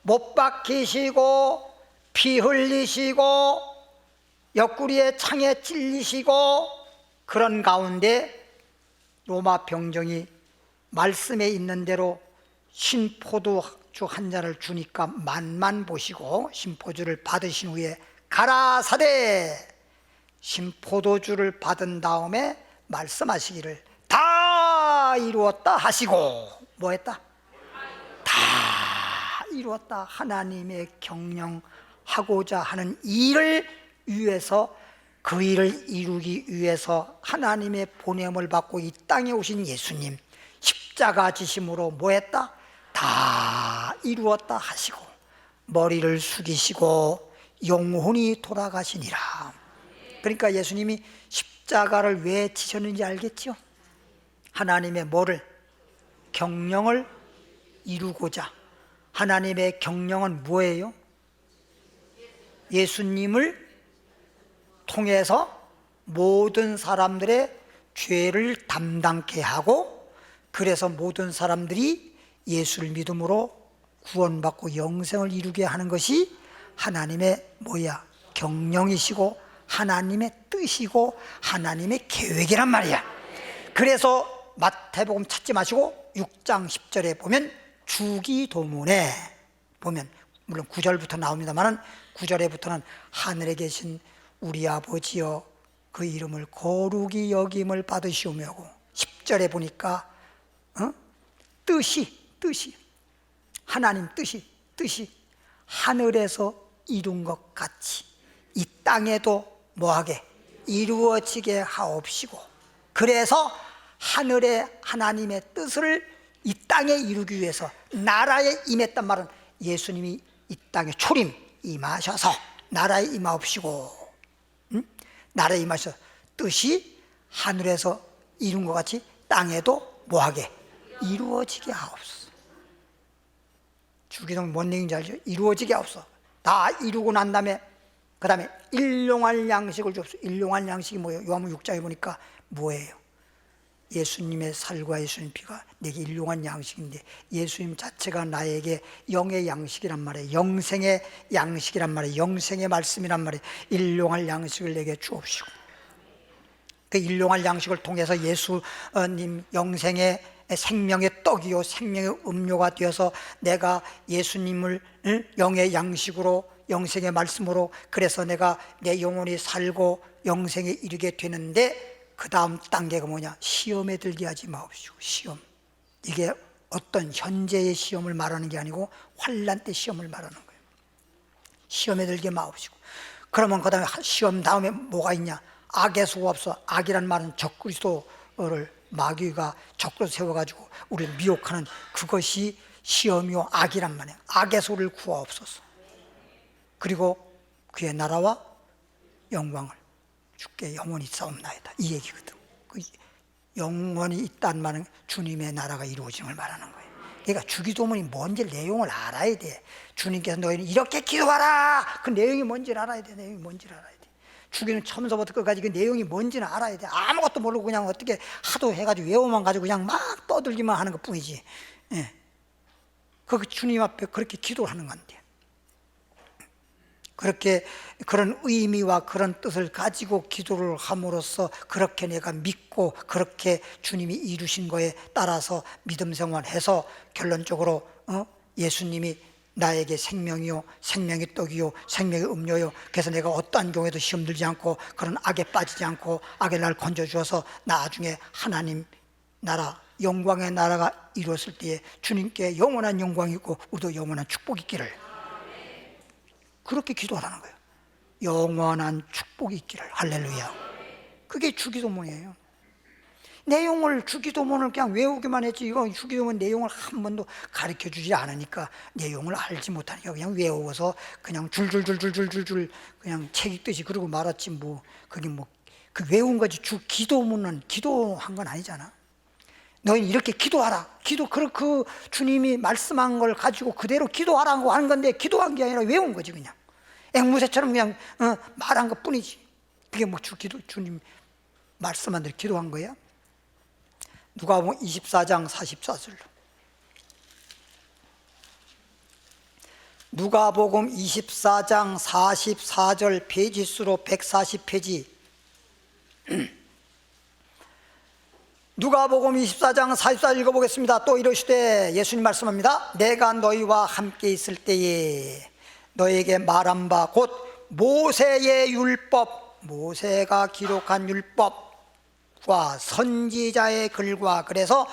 못 박히시고 피 흘리시고 옆구리에 창에 찔리시고 그런 가운데 로마 병정이 말씀에 있는 대로 신포도주 한 잔을 주니까 맛만 보시고 신포주를 받으신 후에 가라사대 신포도주를 받은 다음에 말씀하시기를 다 이루었다 하시고 뭐 했다? 다 이루었다. 하나님의 경영하고자 하는 일을 위해서, 그 일을 이루기 위해서 하나님의 보냄을 받고 이 땅에 오신 예수님, 십자가 지심으로 뭐 했다? 다 이루었다 하시고 머리를 숙이시고 영혼이 돌아가시니라. 그러니까 예수님이 십자가를 왜 지셨는지 알겠죠? 하나님의 뭐를? 경영을 이루고자. 하나님의 경영은 뭐예요? 예수님을 통해서 모든 사람들의 죄를 담당케 하고, 그래서 모든 사람들이 예수를 믿음으로 구원받고 영생을 이루게 하는 것이 하나님의 뭐야? 경영이시고 하나님의 뜻이고 하나님의 계획이란 말이야. 그래서 마태복음 찾지 마시고 6장 10절에 보면 주기도문에 보면, 물론 9절부터 나옵니다만 9절에부터는 하늘에 계신 우리 아버지여 그 이름을 거룩히 여김을 받으시오며 하고, 10절에 보니까 뜻이 하나님 뜻이 하늘에서 이룬 것 같이 이 땅에도 뭐하게 이루어지게 하옵시고, 그래서 하늘의 하나님의 뜻을 이 땅에 이루기 위해서 나라에 임했단 말은 예수님이 이 땅에 초림 임하셔서 나라에 임하옵시고, 나라에 임하셔서 뜻이 하늘에서 이룬 것 같이 땅에도 뭐하게 이루어지게 하옵소서. 주기도문 뭔 얘기인지 알죠? 이루어지게 하옵소서. 다 이루고 난 다음에 그 다음에 일용할 양식을 주옵소서. 일용할 양식이 뭐예요? 요한복음 6장에 보니까 뭐예요? 예수님의 살과 예수님 피가 내게 일용할 양식인데, 예수님 자체가 나에게 영의 양식이란 말이에요. 영생의 양식이란 말이에요. 영생의 말씀이란 말이에요. 일용할 양식을 내게 주옵시고, 그 일용할 양식을 통해서 예수님 영생의 생명의 떡이요 생명의 음료가 되어서 내가 예수님을 영의 양식으로 영생의 말씀으로, 그래서 내가 내 영혼이 살고 영생에 이르게 되는데, 그 다음 단계가 뭐냐? 시험에 들게 하지 마옵시고. 시험, 이게 어떤 현재의 시험을 말하는 게 아니고 환난 때 시험을 말하는 거예요. 시험에 들게 마옵시고. 그러면 그 다음에 시험 다음에 뭐가 있냐? 악의 수가 없어. 악이란 말은 적그리스도를 마귀가 적으로 세워가지고 우리를 미혹하는 그것이 시험이요 악이란 말이에요. 악의 소를 구하옵소서. 그리고 그의 나라와 영광을 주께 영원히 싸움나이다, 이 얘기거든. 그 영원히 있다는 말은 주님의 나라가 이루어짐을 말하는 거예요. 그러니까 주기도문이 뭔지 내용을 알아야 돼. 주님께서 너희는 이렇게 기도하라, 그 내용이 뭔지를 알아야 돼. 내용이 뭔지를 알아야 돼. 주기는 처음서부터 끝까지 그 내용이 뭔지는 알아야 돼. 아무것도 모르고 그냥 어떻게 하도 해가지고 외워만 가지고 그냥 막 떠들기만 하는 것 뿐이지. 예. 그 주님 앞에 그렇게 기도를 하는 건데, 그렇게 그런 의미와 그런 뜻을 가지고 기도를 함으로써 그렇게 내가 믿고 그렇게 주님이 이루신 거에 따라서 믿음 생활해서 결론적으로 예수님이 나에게 생명이요 생명의 떡이요 생명의 음료요, 그래서 내가 어떠한 경우에도 시험 들지 않고 그런 악에 빠지지 않고 악의 날 건져주어서 나중에 하나님 나라 영광의 나라가 이루어질 때에 주님께 영원한 영광이 있고 우리도 영원한 축복이 있기를, 그렇게 기도하라는 거예요. 영원한 축복이 있기를. 할렐루야. 그게 주기도문이에요. 내용을 주기도문을 그냥 외우기만 했지, 이거 주기도문 내용을 한 번도 가르쳐 주지 않으니까 내용을 알지 못하니까 그냥 외워서 그냥 줄줄줄줄줄줄 그냥 책 읽듯이 그러고 말았지. 뭐 그게 뭐 그 외운 거지. 기도문은 기도한 건 아니잖아. 너희는 이렇게 기도하라. 그 주님이 말씀한 걸 가지고 그대로 기도하라고 하는 건데, 기도한 게 아니라 외운 거지. 그냥 앵무새처럼 그냥 말한 것 뿐이지. 그게 뭐 주님 말씀한 대로 기도한 거야? 누가복음 24장 44절로. 누가복음 24장 44절, 페이지 수로 140페이지. 누가복음 24장 44절 읽어보겠습니다. 또 이러시되 예수님 말씀합니다. 내가 너희와 함께 있을 때에 너에게 말한 바 곧 모세의 율법, 모세가 기록한 율법과 선지자의 글과, 그래서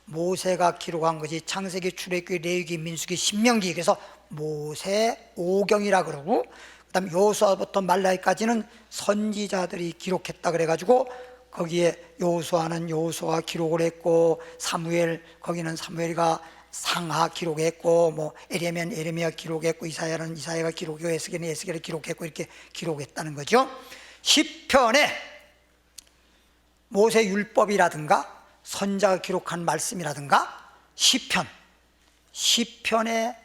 모세가 기록한 것이 창세기, 출애굽기, 레위기, 민수기, 신명기, 그래서 모세 오경이라 그러고, 그다음 여호수아부터 말라기까지는 선지자들이 기록했다 그래가지고 거기에 여호수아는 여호수아가 기록을 했고, 사무엘 거기는 사무엘이가 상하 기록했고, 뭐 에레미야는 에레미야 기록했고, 이사야는 이사야가 기록했고, 에스겔은 에스겔을 기록했고, 이렇게 기록했다는 거죠. 시편에 모세 율법이라든가 선자가 기록한 말씀이라든가 시편에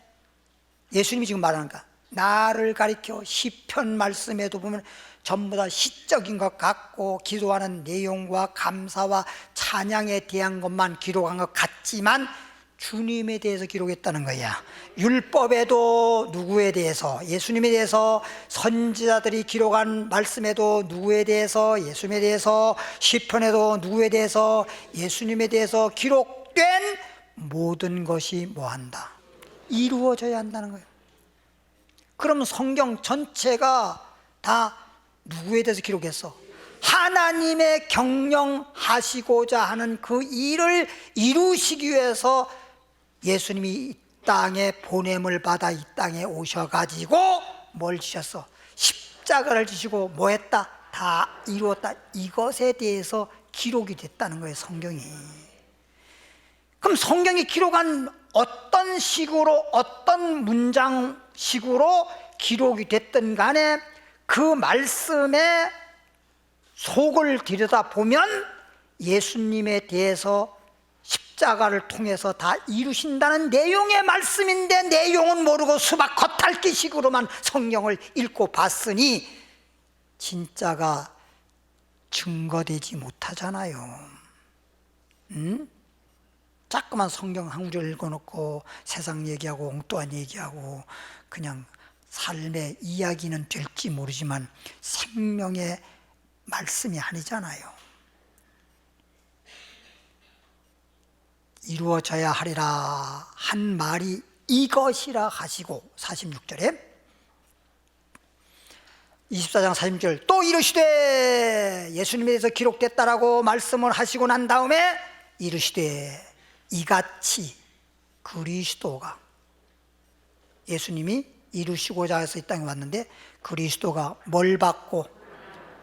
예수님이 지금 말하는가, 나를 가리켜 시편 말씀에도 보면 전부 다 시적인 것 같고 기도하는 내용과 감사와 찬양에 대한 것만 기록한 것 같지만 주님에 대해서 기록했다는 거야. 율법에도 누구에 대해서, 예수님에 대해서, 선지자들이 기록한 말씀에도 누구에 대해서, 예수님에 대해서, 시편에도 누구에 대해서, 예수님에 대해서 기록된 모든 것이 뭐한다? 이루어져야 한다는 거예요. 그럼 성경 전체가 다 누구에 대해서 기록했어? 하나님의 경영하시고자 하는 그 일을 이루시기 위해서 예수님이 이 땅에 보냄을 받아 이 땅에 오셔가지고 뭘 지셨어? 십자가를 지시고 뭐 했다? 다 이루었다. 이것에 대해서 기록이 됐다는 거예요, 성경이. 그럼 성경이 기록한 어떤 식으로, 어떤 문장식으로 기록이 됐든 간에 그 말씀의 속을 들여다보면 예수님에 대해서 십자가를 통해서 다 이루신다는 내용의 말씀인데, 내용은 모르고 수박 겉핥기식으로만 성경을 읽고 봤으니 진짜가 증거되지 못하잖아요. 자꾸만 성경 한 구절 읽어놓고 세상 얘기하고 엉뚱한 얘기하고 그냥 삶의 이야기는 될지 모르지만 생명의 말씀이 아니잖아요. 이루어져야 하리라 한 말이 이것이라 하시고, 46절에 24장 46절 또 이르시되, 예수님에 대해서 기록됐다라고 말씀을 하시고 난 다음에 이르시되, 이같이 그리스도가, 예수님이 이루시고자 해서 이 땅에 왔는데 그리스도가 뭘 받고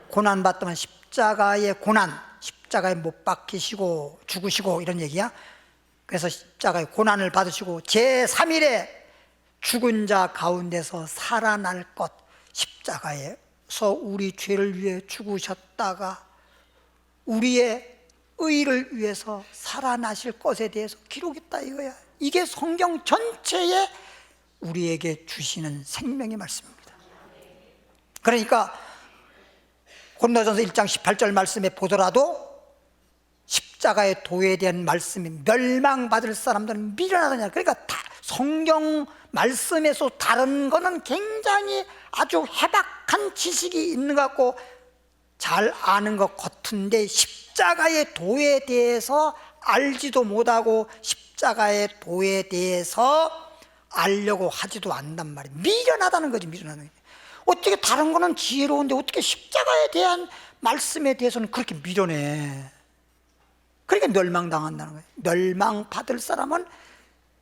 고난받다만 십자가의 고난, 십자가에 못 박히시고 죽으시고 이런 얘기야. 그래서 십자가의 고난을 받으시고 제3일에 죽은 자 가운데서 살아날 것, 십자가에서 우리 죄를 위해 죽으셨다가 우리의 의를 위해서 살아나실 것에 대해서 기록했다 이거야. 이게 성경 전체에 우리에게 주시는 생명의 말씀입니다. 그러니까 고린도전서 1장 18절 말씀에 보더라도 십자가의 도에 대한 말씀이 멸망받을 사람들은 미련하느냐. 그러니까 다 성경 말씀에서 다른 거는 굉장히 아주 해박한 지식이 있는 것 같고 잘 아는 것 같은데 십자가의 도에 대해서 알지도 못하고 십자가의 도에 대해서 알려고 하지도 않단 말이에요. 미련하다는 거지, 미련하다는 거지. 어떻게 다른 거는 지혜로운데 어떻게 십자가에 대한 말씀에 대해서는 그렇게 미련해. 그러니까 멸망당한다는 거예요. 멸망받을 사람은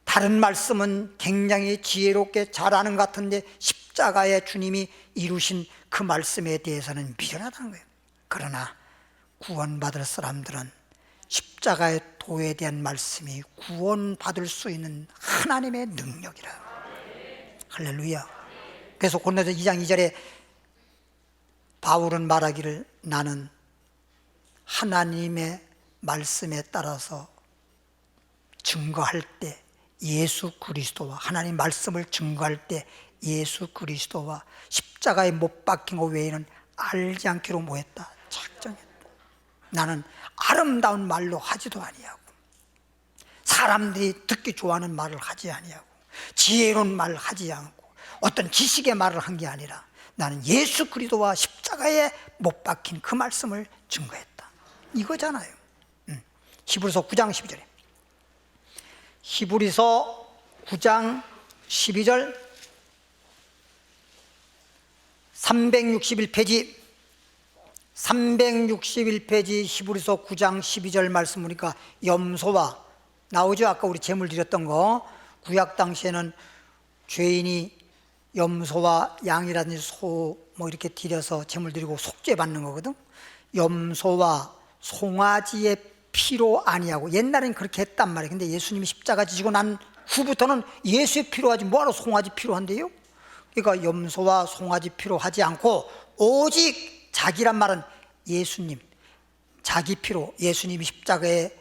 다른 말씀은 굉장히 지혜롭게 잘 아는 것 같은데 십자가에 주님이 이루신 그 말씀에 대해서는 미련하다는 거예요. 그러나 구원받을 사람들은 십자가의 도에 대한 말씀이 구원받을 수 있는 하나님의 능력이라. 할렐루야. 그래서 고린도서 2장 2절에 바울은 말하기를 나는 하나님의 말씀에 따라서 증거할 때 예수 그리스도와 하나님 말씀을 증거할 때 예수 그리스도와 십자가에 못 박힌 것 외에는 알지 않기로 뭐했다? 작정했다. 나는 아름다운 말로 하지도 아니하고 사람들이 듣기 좋아하는 말을 하지 아니하고 지혜로운 말을 하지 않고 어떤 지식의 말을 한 게 아니라 나는 예수 그리스도와 십자가에 못 박힌 그 말씀을 증거했다. 이거잖아요. 히브리서 9장 12절에 히브리서 9장 12절 361페이지 361페이지 히브리서 9장 12절 말씀 보니까 염소와 나오죠. 아까 우리 제물 드렸던 거. 구약 당시에는 죄인이 염소와 양이라든지 소 뭐 이렇게 드려서 제물 드리고 속죄 받는 거거든. 염소와 송아지의 피로 아니하고 옛날엔 그렇게 했단 말이에요. 근데 예수님이 십자가 지시고 난 후부터는 예수의 피로 하지 뭐하러 송아지 피로 한대요? 그러니까 염소와 송아지 피로 하지 않고 오직 자기란 말은 예수님, 자기 피로, 예수님이 십자가에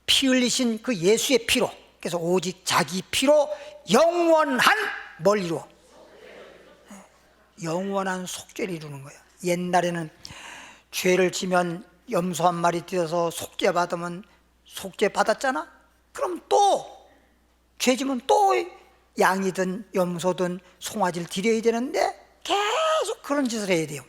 피 흘리신 그 예수의 피로, 그래서 오직 자기 피로 영원한 뭘 이루어? 영원한 속죄를 이루는 거예요. 옛날에는 죄를 지면 염소 한 마리 들여서 속죄 받으면 속죄 받았잖아? 그럼 또 죄 지면 또 양이든 염소든 송아지를 드려야 되는데 계속 그런 짓을 해야 돼요.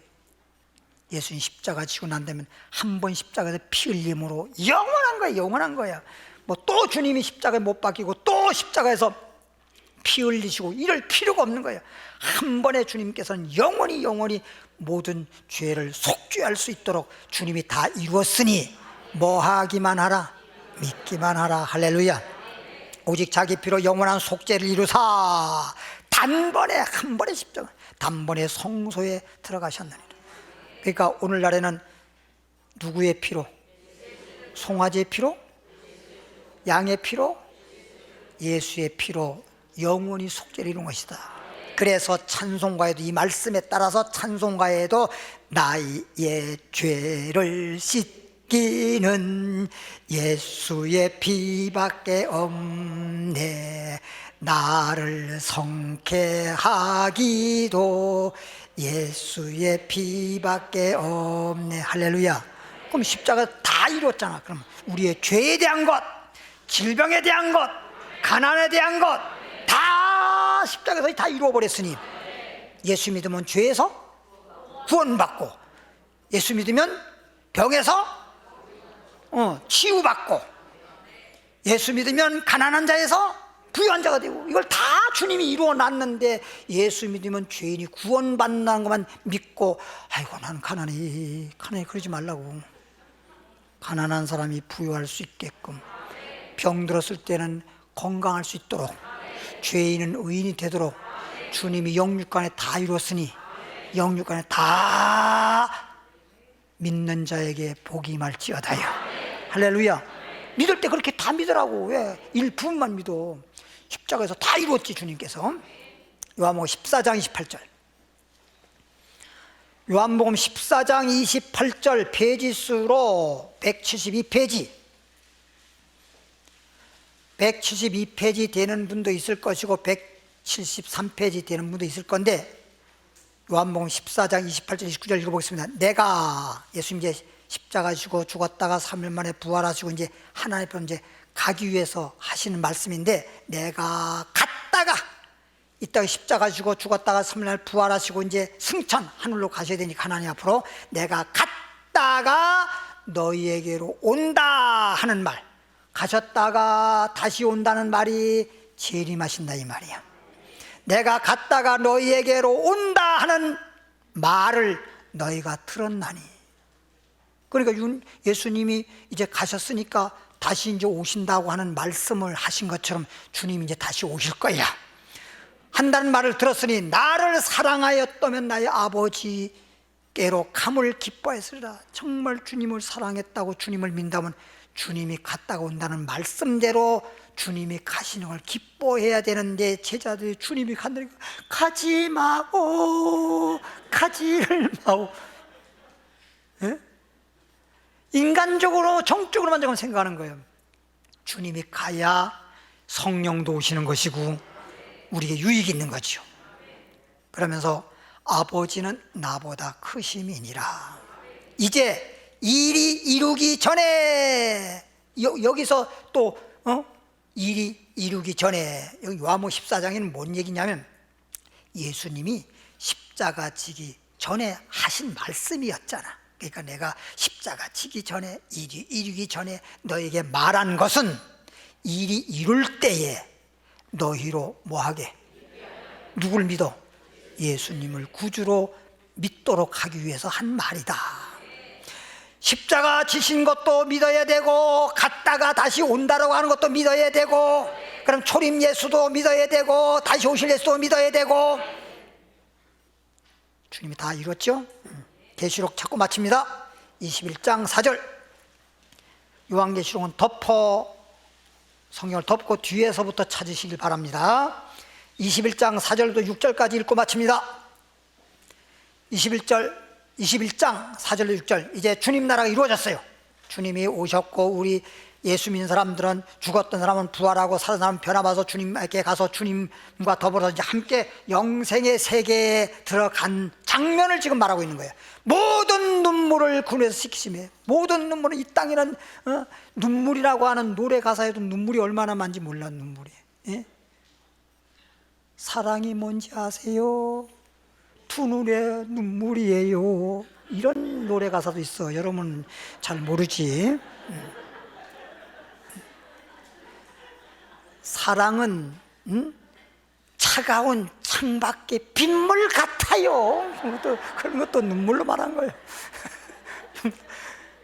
예수님 십자가 지고 난 다음에 한 번 십자가에서 피 흘림으로 영원한 거야. 영원한 거야. 뭐 또 주님이 십자가에 못 박히고 또 십자가에서 피 흘리시고 이럴 필요가 없는 거예요. 한 번에 주님께서는 영원히 모든 죄를 속죄할 수 있도록 주님이 다 이루었으니 뭐 하기만 하라? 믿기만 하라. 할렐루야. 오직 자기 피로 영원한 속죄를 이루사 단번에 한 번의 십자가 단번에 성소에 들어가셨느니라. 그러니까 오늘날에는 누구의 피로? 송아지의 피로? 양의 피로? 예수의 피로 영원히 속죄를 이룬 것이다. 그래서 찬송가에도 이 말씀에 따라서 찬송가에도 나의 죄를 씻기는 예수의 피밖에 없네. 나를 성케하기도 예수의 피밖에 없네. 할렐루야. 그럼 십자가 다 이뤘잖아. 그럼 우리의 죄에 대한 것, 질병에 대한 것, 가난에 대한 것 다 십자가에서 다 이루어버렸으니 예수 믿으면 죄에서 구원받고 예수 믿으면 병에서 치유받고 예수 믿으면 가난한 자에서 부유한 자가 되고 이걸 다 주님이 이루어놨는데 예수 믿으면 죄인이 구원받는다는 것만 믿고 아이고 난 가난해 그러지 말라고. 가난한 사람이 부유할 수 있게끔 병 들었을 때는 건강할 수 있도록 죄인은 의인이 되도록 주님이 영육간에 다 이뤘으니 영육간에 다 믿는 자에게 복이 임할지어다요. 할렐루야. 믿을 때 그렇게 다 믿으라고. 왜? 일부분만 믿어. 십자가에서 다 이루었지 주님께서. 요한복음 14장 28절 요한복음 14장 28절 페이지수로 172페이지 172페이지 되는 분도 있을 것이고 173페이지 되는 분도 있을 건데 요한복음 14장 28절 29절 읽어보겠습니다. 내가 예수님 이제 십자가 지고 죽었다가 3일 만에 부활하시고 이제 하나님 앞으로 이제 가기 위해서 하시는 말씀인데 내가 갔다가 이따가 십자가 지고 죽었다가 3일 만에 부활하시고 이제 승천 하늘로 가셔야 되니까 하나님 앞으로 내가 갔다가 너희에게로 온다 하는 말, 가셨다가 다시 온다는 말이 재림하신다 이 말이야. 내가 갔다가 너희에게로 온다 하는 말을 너희가 들었나니. 그러니까 예수님이 이제 가셨으니까 다시 이제 오신다고 하는 말씀을 하신 것처럼 주님이 이제 다시 오실 거야 한다는 말을 들었으니 나를 사랑하였다면 나의 아버지께로 감을 기뻐했으리라. 정말 주님을 사랑했다고 주님을 믿다면 주님이 갔다가 온다는 말씀대로 주님이 가시는 걸 기뻐해야 되는데 제자들이 주님이 간다니까 가지 마오, 가지를 마오. 예? 인간적으로 정적으로만 저건 생각하는 거예요. 주님이 가야 성령도 오시는 것이고 우리에게 유익이 있는 거죠. 그러면서 아버지는 나보다 크심이니라. 이제 일이 이루기 전에 여기서 또 일이 이루기 전에 여기 요한복음 14장에는 뭔 얘기냐면 예수님이 십자가 지기 전에 하신 말씀이었잖아. 그러니까 내가 십자가 지기 전에 일이 이루기 전에 너에게 말한 것은 일이 이룰 때에 너희로 뭐하게? 누굴 믿어? 예수님을 구주로 믿도록 하기 위해서 한 말이다. 십자가 지신 것도 믿어야 되고 갔다가 다시 온다라고 하는 것도 믿어야 되고 그럼 초림 예수도 믿어야 되고 다시 오실 예수도 믿어야 되고 주님이 다 이뤘죠? 계시록 찾고 마칩니다. 21장 4절 요한계시록은 성경을 덮고 뒤에서부터 찾으시길 바랍니다. 21장 4절도 6절까지 읽고 마칩니다. 21장 4절로 6절 이제 주님 나라가 이루어졌어요. 주님이 오셨고 우리 예수 믿는 사람들은 죽었던 사람은 부활하고 살아난 사람은 변화받아서 주님께 가서 주님과 더불어서 이제 함께 영생의 세계에 들어간 장면을 지금 말하고 있는 거예요. 모든 눈물을 군에서 씻기시며 모든 눈물은 이 땅에는 눈물이라고 하는 노래 가사에도 눈물이 얼마나 많은지 몰라. 눈물이 예? 사랑이 뭔지 아세요? 두 눈의 눈물이에요. 이런 노래 가사도 있어. 여러분 잘 모르지. 사랑은 차가운 창밖의 빗물 같아요. 그런 것도 눈물로 말한 거예요.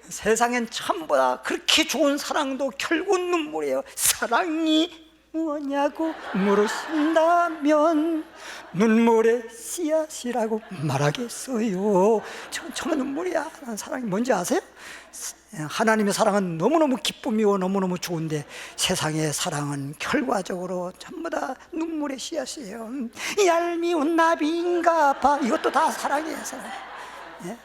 세상엔 참보다 그렇게 좋은 사랑도 결국 눈물이에요. 사랑이 뭐냐고 물으신다면 눈물의 씨앗이라고 말하겠어요. 정말 눈물이야. 사랑이 뭔지 아세요? 하나님의 사랑은 너무너무 기쁨이고 너무너무 좋은데 세상의 사랑은 결과적으로 전부 다 눈물의 씨앗이에요. 얄미운 나비인가 봐. 이것도 다 사랑이에요. 사랑. 예?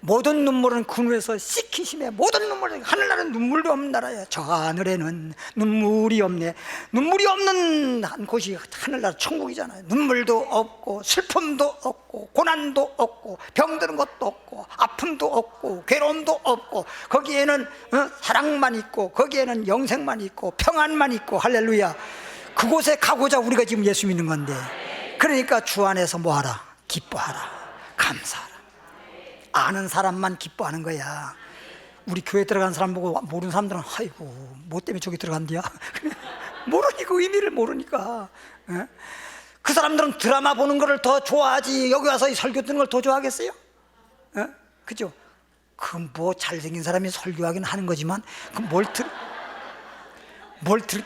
모든 눈물은 그늘에서 씻기심에 모든 눈물은 하늘나라는 눈물도 없는 나라야. 저 하늘에는 눈물이 없네. 눈물이 없는 한 곳이 하늘나라 천국이잖아요. 눈물도 없고 슬픔도 없고 고난도 없고 병드는 것도 없고 아픔도 없고 괴로움도 없고 거기에는 사랑만 있고 거기에는 영생만 있고 평안만 있고 할렐루야. 그곳에 가고자 우리가 지금 예수 믿는 건데 그러니까 주 안에서 뭐하라? 기뻐하라. 감사하라. 아는 사람만 기뻐하는 거야. 우리 교회 들어간 사람 보고 모르는 사람들은 아이고 뭐 때문에 저기 들어간대야? 모르니까 의미를 모르니까. 그 사람들은 드라마 보는 거를 더 좋아하지 여기 와서 설교 듣는 걸 더 좋아하겠어요? 그죠? 그 뭐 잘생긴 사람이 설교하긴 하는 거지만 뭘 들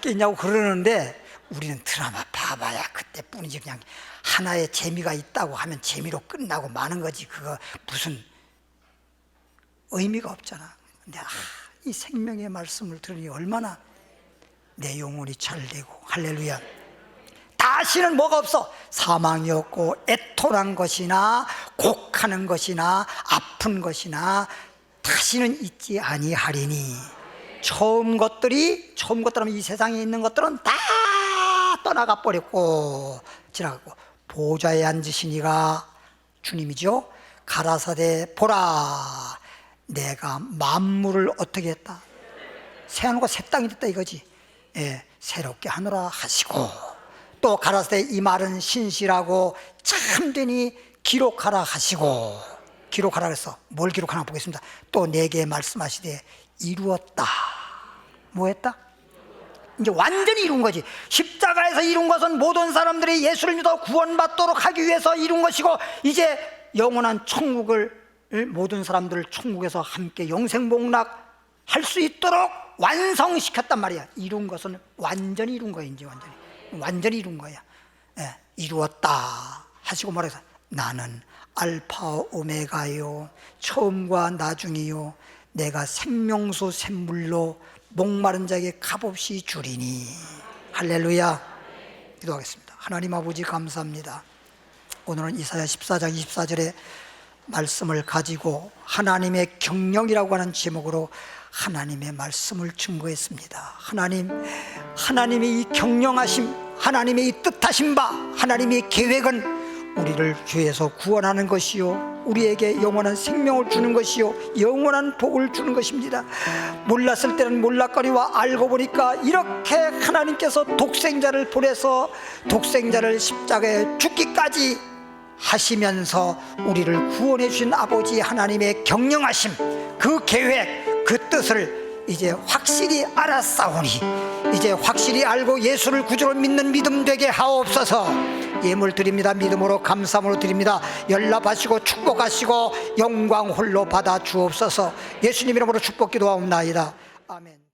게 있냐고 그러는데 우리는 드라마 봐봐야 그때뿐이지. 그냥 하나의 재미가 있다고 하면 재미로 끝나고 마는 거지. 그거 무슨 의미가 없잖아. 근데 이 생명의 말씀을 들으니 얼마나 내 영혼이 잘되고 할렐루야. 다시는 뭐가 없어. 사망이 없고 애통한 것이나 곡하는 것이나 아픈 것이나 다시는 있지 아니하리니. 처음 것들하면 이 세상에 있는 것들은 다 떠나가 버렸고 지나갔고 보좌에 앉으시니가 주님이죠. 가라사대 보라 내가 만물을 어떻게 했다? 새하늘과 새 땅이 됐다 이거지. 예, 새롭게 하노라 하시고 또 가라사대 이 말은 신실하고 참되니 기록하라 하시고 기록하라 그래서 뭘 기록하나 보겠습니다. 또 내게 말씀하시되 이루었다. 뭐 했다? 이제 완전히 이룬 거지. 십자가에서 이룬 것은 모든 사람들이 예수를 믿어 구원받도록 하기 위해서 이룬 것이고 이제 영원한 천국을 모든 사람들을 천국에서 함께 영생복락할 수 있도록 완성시켰단 말이야. 이룬 것은 완전히 이룬 거야. 이제 완전히 이룬 거야. 예, 이루었다 하시고 말해서 나는 알파 오메가요 처음과 나중이요 내가 생명수 샘물로 목마른 자에게 값없이 주리니. 할렐루야. 기도하겠습니다. 하나님 아버지 감사합니다. 오늘은 이사야 14장 24절의 말씀을 가지고 하나님의 경영이라고 하는 제목으로 하나님의 말씀을 증거했습니다. 하나님의 이 경영하심, 하나님의 이 뜻하신 바, 하나님의 계획은 우리를 죄에서 구원하는 것이요, 우리에게 영원한 생명을 주는 것이요, 영원한 복을 주는 것입니다. 몰랐을 때는 몰랐거니와 알고 보니까 이렇게 하나님께서 독생자를 보내서 독생자를 십자가에 죽기까지 하시면서 우리를 구원해 주신 아버지 하나님의 경영하심, 그 계획, 그 뜻을 이제 확실히 알았사오니 이제 확실히 알고 예수를 구주로 믿는 믿음 되게 하옵소서. 예물 드립니다. 믿음으로 감사함으로 드립니다. 연락하시고 축복하시고 영광 홀로 받아 주옵소서. 예수님 이름으로 축복 기도하옵나이다. 아멘.